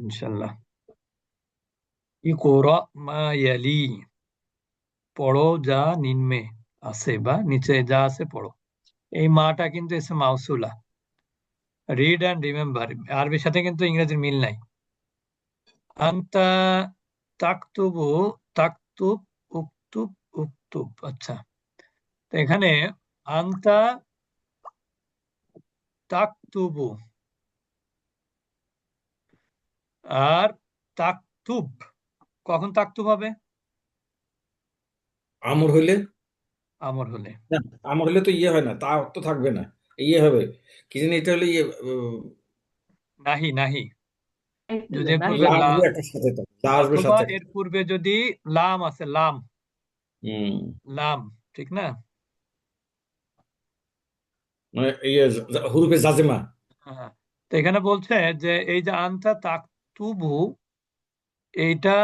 ইনশাল্লাহ। ইকরা মা ইয়ালি, পড়ো যা নিম্নে আছে বা নিচে যা আছে পড়ো। এই মাটা কিন্তু এসে মাউসুলা। রিড অ্যান্ড রিমেম্বার, আরবির সাথে কিন্তু ইংরেজির মিল নাই। আন্তা তাকতুবু, তাকতুব, উকতুব, উকতুব। আচ্ছা, তো এখানে আন্তা তাকতুবু আর তাকতুব, কখন তাকতুব হবে? আমর হইলে, আমর হলে। না, আমর হইলে তো ইয়ে হয় না, তা তো থাকবে না, ইয়ে হবে, কি জানি এটা হলে ইয়ে নাহি, নাহি। যদি এর নাহি পূর্বে লা লা, আসবে একটা সাথে, তো লা আসবে অথবা সাথে। এর পূর্বে যদি লাম আছে, লাম, হুম, লাম, ঠিক না? মানে ইয়ে হুরুফে জাজেমা। হ্যাঁ। তো এখানে বলছে যে এই যে আনতা তাকতুবু, এইটা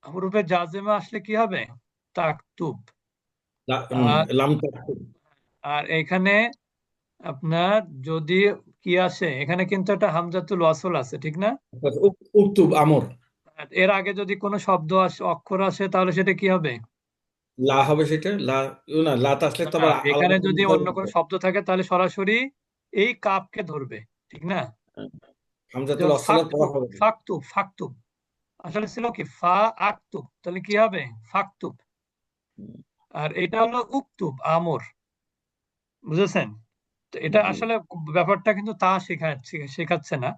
হুরুফে জাজেমা আসলে কি হবে? তাকতুব। আর লাম আর এখানে আপনার যদি কি আসে, এখানে কিন্তু একটা হামজাতুল ওয়াসল আছে, ঠিক না? উক্তুব আমর। আর এর আগে যদি কোনো শব্দ আসে, অক্ষর আসে, তাহলে সেটা কি হবে? লা হবে সেটা, লা না, লা তা আসলে তো না, আবার এখানে আলাদা করে যদি দিতে অন্য হবে কোনো তো। শব্দ থাকে তাহলে সরাসরি এই কাপকে ধরবে, ঠিক না? হামজাতুল যেমন ওয়াসলের পড়া ফাকতুব, হবে না। ফাকতুব, ফাকতুব আসলে ছিল কি ফা আক্তুব, তাহলে কি হবে? ফাকতুব। আর এটা হলো উক্তুব, আমর। বুঝেছেন? তো এটা জি। আসলে ব্যাপারটা কিন্তু তা শেখাচ্ছে না।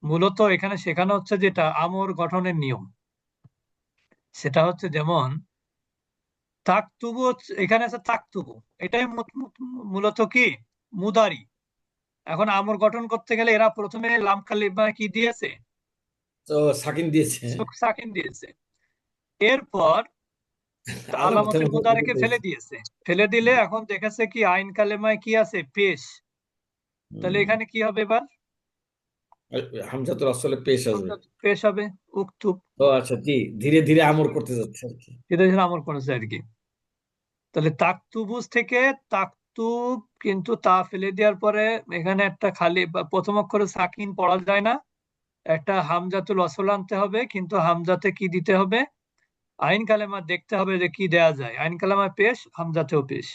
মূলত এখানে শেখানো হচ্ছে যেটা আমর গঠনের নিয়ম, সেটা হচ্ছে যেমন তাকতুবু এখানে আছে তাকতুবু, এটাই মূলত কি মুদারি। এখন আমর গঠন করতে গেলে এরা প্রথমে লাম কালিমা কি দিয়েছে? তো সাকিন দিয়েছে। সাকিন দিয়েছে। এরপর আলামতের আলামতের মধ্যে মুদারেকে দিয়েছে। ফেলে দিয়েছে। ফেলে দিলে এখন দেখেছে কি আইন কালেমায় কি আছে? পেশ। তাহলে হুম, এখানে কি হবে এবার? হামজাতুল ওয়াসলে পেশ আসবে। পেশ হবে, উক্তুব। ও আচ্ছা, জি, ধীরে ধীরে আমর করতে যাচ্ছে আর কি। এটা ছিল আমর করেছে আর কি। তাহলে তাকতুবুজ থেকে তাকতুব, কিন্তু তা ফেলে দেওয়ার পরে এখানে একটা খালি বা প্রথম অক্ষরে সাকিন পড়া যায় না, একটা হামজাতুল ওয়াসল আনতে হবে, কিন্তু হামজাতে কি দিতে হবে? আইন কালেমা দেখতে হবে যে কি দেয়া যায়। আইন কালেমায় পেশ, হামজাতেও পেশ।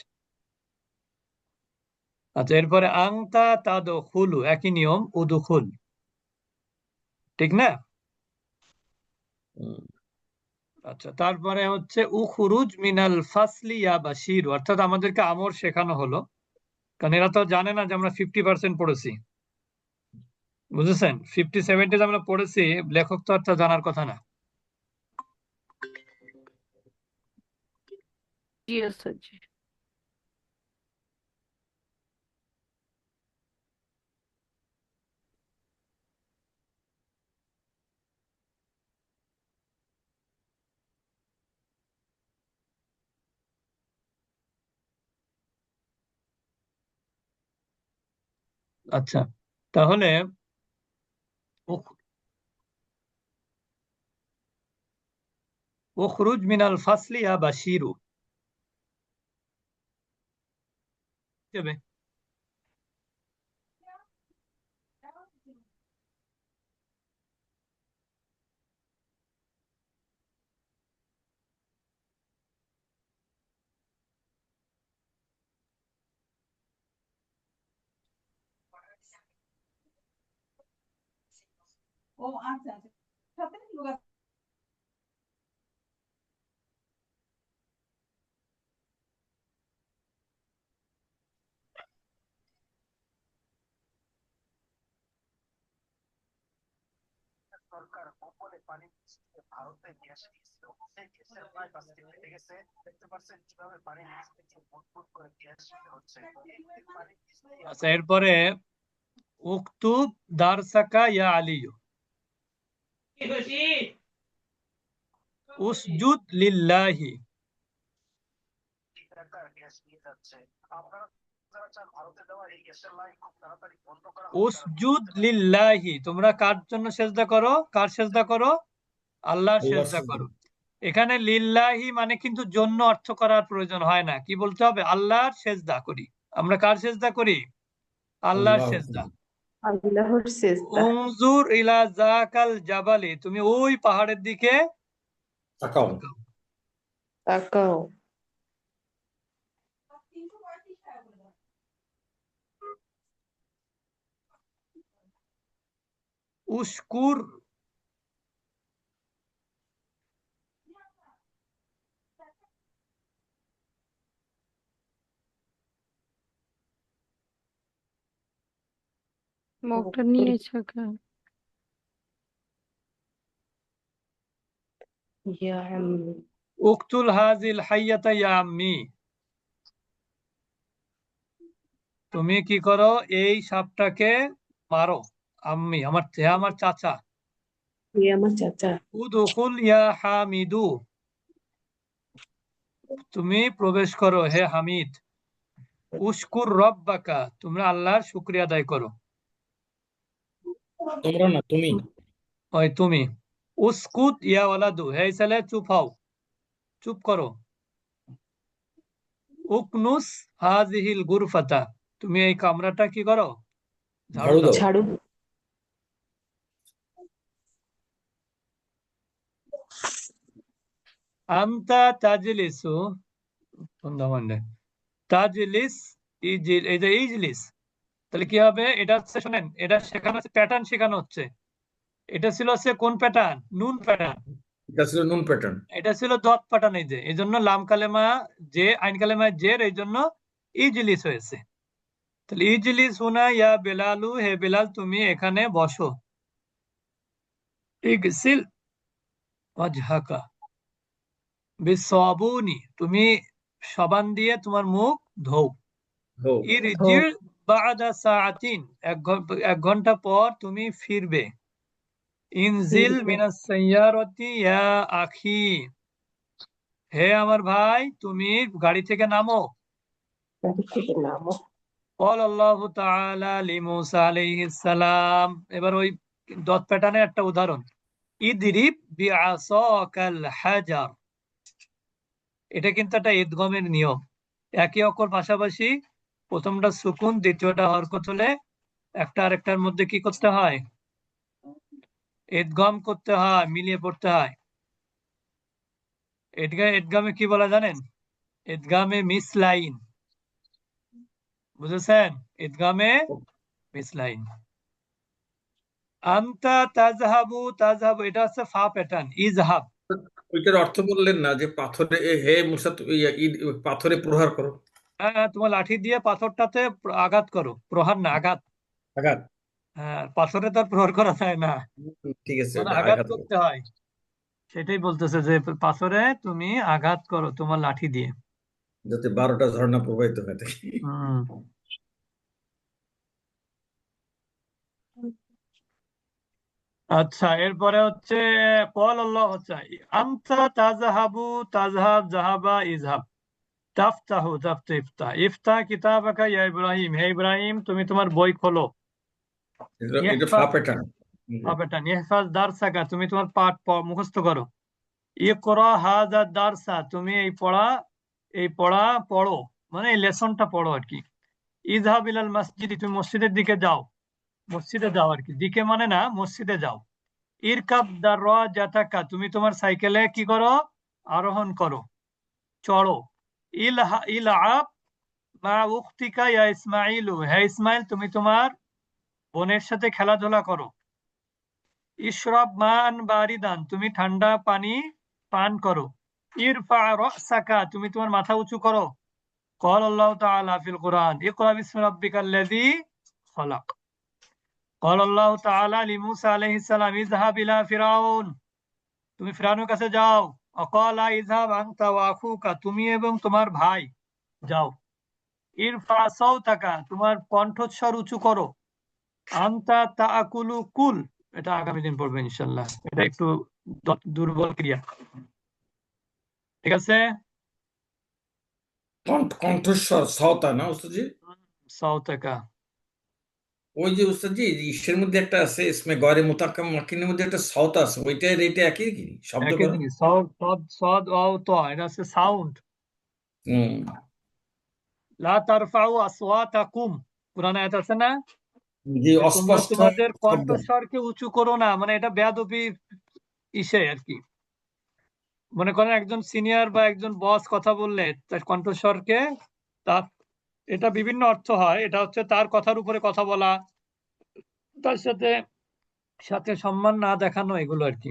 আচ্ছা, এরপরে আংতা তাদখুলু, একই নিয়ম, উদুখুল, ঠিক না? হুম। আচ্ছা, তারপরে হচ্ছে উখরুজ মিনাল ফাসলি ইয়া বাশির, অর্থাৎ আমাদেরকে আমর শেখানো হলো, কারণ এরা তো জানে না যে আমরা 50% পড়েছি। বুঝেছেন? 50-70 আমরা পড়েছি, লেখক তো আর তা জানার কথা না। জি আচ্ছা জি। আচ্ছা, তাহলে উখ- উখরুজ মিনাল ফাসলি ইয়া বাশিরু হবে। আচ্ছা, এরপরে উকতুব দারসাকা ইয়া আলিয়ু, উসজুদ লিল্লাহি। উসজুদ লিল্লাহি, তোমরা কার জন্য সেজদা করো? কার সেজদা করো? আল্লাহর আল্লাহর সেজদা সিজদা। করো। এখানে লিল্লাহি মানে কিন্তু জন্য অর্থ করার প্রয়োজন হয় না, কি বলতে হবে? আল্লাহর সেজদা করি। আমরা কার সেজদা করি? আল্লাহর আল্লাহ। সেজদা। আল্লাহর সেজদা। উনজুর ইলা জাকাল জাবালি, তুমি ওই পাহাড়ের দিকে তাকাও। তাকাও। তাকাও। উস্কুর, মুখটা নিয়েছো কেন? ইয়া আম্মি। উকতুল হাজিল হাইয়াতা ইয়া আম্মি, তুমি কি করো, এই সাপটাকে মারো। আম্মি আমার চাচা। এ আমার চাচা। উদখুল ইয়া হামিদু, তুমি প্রবেশ করো হে হামিদ। উশকুর রব্বাকা, তোমরা আল্লাহর শুকরিয়া আদায় করো। তোমরা না, তুমি। ওই তুমি। উসকুত ইয়া ওয়ালাদু, হে ছেলে চুপ হও, চুপ করো। উকনুস হাজিহিল গুরফাতা, তুমি এই কামরাটা কি করো, ঝাড়ু ঝাড়ু দাও। দাও। ঝাড়ু। আনতা তাজলিসু, ধন্যবাদ। তাজলিস, এই যে ইজলিস, তাহলে কি হবে, এটা হচ্ছে শোনেন, এটা শেখানো হচ্ছে, প্যাটার্ন শেখানো হচ্ছে। এটা ছিল হচ্ছে কোন প্যাটার্ন, নুন প্যাটার্ন। এটা ছিল নুন প্যাটার্ন। এটা ছিল দত প্যাটার্ন, এই যে এই জন্য লাম কালেমা যে, আইন কালেমা জের, এই জন্য ইজলিস হয়েছে। তাহলে ইজলিস হুনা ইয়া বেলালু, হে বেলাল তুমি এখানে বসো। ইগসিল ওয়াজহাকা বিসাবুনি, তুমি সাবান দিয়ে তোমার মুখ ধোও। হো। ইরজি বাদা সাআতিন, এক ঘন্টা পর তুমি ফিরবে। ইনজিল মিনাস সাইয়ারাতি ইয়া আখি, হে আমার ভাই তুমি গাড়ি থেকে নামো। থেকে নামো। قال الله تعالى لموسى عليه السلام, এবার ওই ডট প্যাটার্নের একটা উদাহরণ। ইদরিব বিআসাকাল হাজার, এটা কিন্তু একটা ইদগমের নিয়ম। একই অক্ষর পাশাপাশি প্রথমটা সুকুন, দ্বিতীয়টা হরকত হলে একটা আরেকটার মধ্যে কি করতে হয়, ইদগম করতে হয়, মিলিয়ে পড়তে হয়। ইদগামে কি বলা জানেন, ইদগামে মিসলাইন, বুঝেছেন, ইদগামে মিসলাইন। আনতা তাজহাবু, তাজহাবু এটা হচ্ছে ফা প্যাটার্ন, ইজহাব। ওইটার অর্থ বললেন না যে পাথরে, হে মুসা পাথরে প্রহার করো। হ্যাঁ, তোমার লাঠি দিয়ে পাথরটাতে আঘাত করো, প্রহার না, আঘাত। আঘাত। হ্যাঁ, পাথরে তার প্রহার করা যায় না, ঠিক আছে, মানে ওটা আঘাত আঘাত করো। করতে হয়। সেটাই বলতেছে যে পাথরে তুমি আঘাত করো তোমার লাঠি দিয়ে। যাতে 12টা ঝর্ণা প্রবাহিত হয়ে থাকে। হুম। আচ্ছা, এরপরে হচ্ছে কল আল্লাহ হচ্ছে আনতা তাজহাবু, তাজহাব জাহাবা ইজহাব, তাফতাহু তাফতা ইফতা, ইফতা কিতাবাকা ইয়া ইব্রাহিম, হে ইব্রাহিম তুমি তোমার বই খোলো। এটা ফা প্যাটার্ন। বেটা ইহফাজ দারসাকা, তুমি তোমার পাঠ মুখস্থ করো। ইকরা হাযা দারসা, তুমি এই পড়া পড়ো, মানে এই লেসনটা পড়ো আর কি। ইযহাব ইলাল মসজিদ, তুমি মসজিদের দিকে যাও। মসজিদে যাও আর কি, দিকে মানে না, মসজিদে যাও। ইরকাব দাররাজাতাকা, তুমি তোমার সাইকেলে কি করো, আরোহণ করো, চড়ো। ইলআব মা উখতিকা ইয়া ইসমাইলু, হে ইসমাইল তুমি তোমার বোনের সাথে খেলাধুলা করো। ইশরাব মান বারিদান, তুমি ঠান্ডা পানি পান করো। ইরফা রাসাকা, তুমি তোমার মাথা উঁচু করো। قال الله تعالى في القرآن اقرأ باسم ربك الذي خلق. قال الله تعالى لموسى عليه السلام اذهب إلى فرعون, তুমি ফিরাউনের কাছে যাও। وقال اذهب أنت وأخوك, তুমি এবং তোমার ভাই যাও। ইরফা সাওতাকা, তোমার কণ্ঠস্বর উঁচু করো। আনতা তাআকুলু কুল, এটা আগামী দিন পড়বে ইনশাআল্লাহ, এটা একটু দুর্বল ক্রিয়া, ঠিক আছে। কণ্ঠস্বর সওতা না উস্তাদজি? সাওতাকা, ওই যে উস্তাদজি, ইসের মধ্যে একটা আছে, ইসমে গয়রে মুতাকাম মাকিনের মধ্যে একটা সওতা আছে, ওইটা এটা একই কি শব্দ একই করা? জিনিস, সদ সদ সদ ও ত, এটা হচ্ছে সাউন্ড। হুম। লা তারফাউ আসওয়াতাকুম, কোরআনে আয়াত আছে না, যে যে তোমরা অস্পষ্ট তোমাদের শব্দ। কণ্ঠস্বরকে উঁচু করো না, মানে এটা বেয়াদবি ইসে আর কি। মনে করেন একজন সিনিয়র বা একজন বস কথা বললে তার কণ্ঠস্বরকে, তার এটা বিভিন্ন অর্থ হয়। এটা হচ্ছে তার কথার উপরে কথা বলা, তার সাথে সাথে সম্মান না দেখানো, এগুলো আর কি।